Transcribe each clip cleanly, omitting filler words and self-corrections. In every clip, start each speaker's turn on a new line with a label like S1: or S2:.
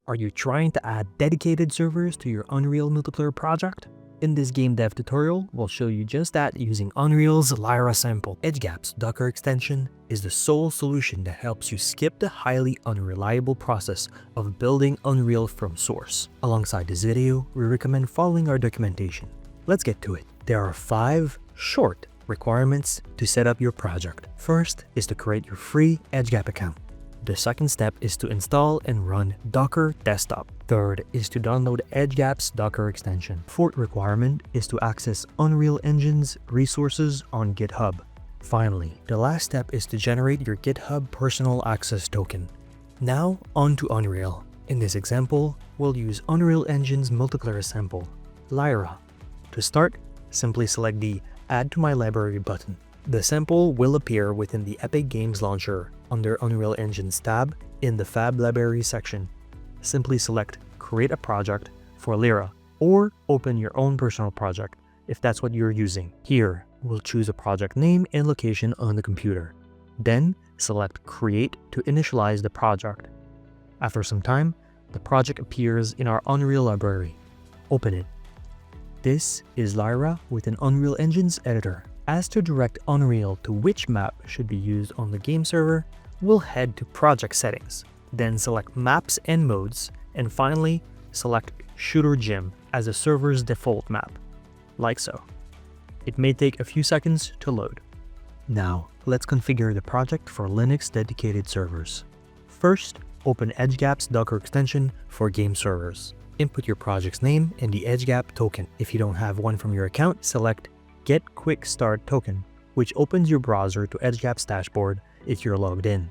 S1: Are you trying to add dedicated servers to your Unreal multiplayer project? In this game dev tutorial, we'll show you just that using Unreal's Lyra sample. Edgegap's Docker extension is the sole solution that helps you skip the highly unreliable process of building Unreal from source. Alongside this video, we recommend following our documentation. Let's get to it. There are 5 short requirements to set up your project. First is to create your free Edgegap account. The second step is to install and run Docker Desktop. Third is to download Edgegap's Docker extension. Fourth requirement is to access Unreal Engine's resources on GitHub. Finally, the last step is to generate your GitHub personal access token. Now, on to Unreal. In this example, we'll use Unreal Engine's multiplayer sample, Lyra. To start, simply select the Add to My Library button. The sample will appear within the Epic Games Launcher under Unreal Engine's tab in the Fab Library section. Simply select Create a Project for Lyra or open your own personal project if that's what you're using. Here, we'll choose a project name and location on the computer. Then, select Create to initialize the project. After some time, the project appears in our Unreal library. Open it. This is Lyra with an Unreal Engine's editor. As to direct Unreal to which map should be used on the game server, we'll head to Project Settings, then select Maps and Modes, and finally select Shooter Gym as the server's default map, like so. It may take a few seconds to load. Now, let's configure the project for Linux dedicated servers. First, open Edgegap's Docker extension for game servers. Input your project's name and the Edgegap token. If you don't have one from your account, select Get Quick Start Token, which opens your browser to Edgegap's dashboard if you're logged in.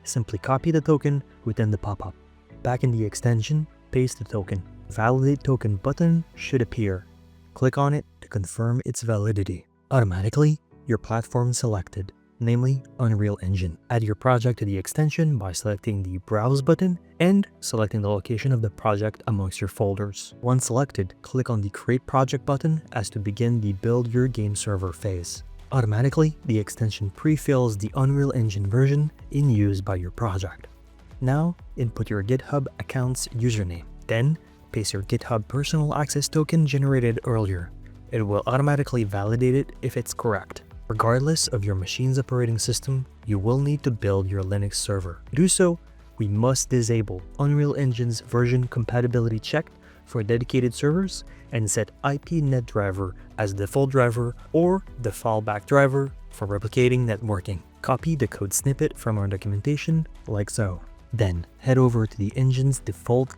S1: Simply copy the token within the pop-up. Back in the extension, paste the token. Validate Token button should appear. Click on it to confirm its validity. Automatically, your platform selected, namely Unreal Engine. Add your project to the extension by selecting the Browse button and selecting the location of the project amongst your folders. Once selected, click on the Create Project button as to begin the Build Your Game Server phase. Automatically, the extension pre-fills the Unreal Engine version in use by your project. Now, input your GitHub account's username. Then, paste your GitHub personal access token generated earlier. It will automatically validate it if it's correct. Regardless of your machine's operating system, you will need to build your Linux server. To do so, we must disable Unreal Engine's version compatibility check for dedicated servers and set IPNet driver as default driver or the fallback driver for replicating networking. Copy the code snippet from our documentation like so. Then head over to the engine's default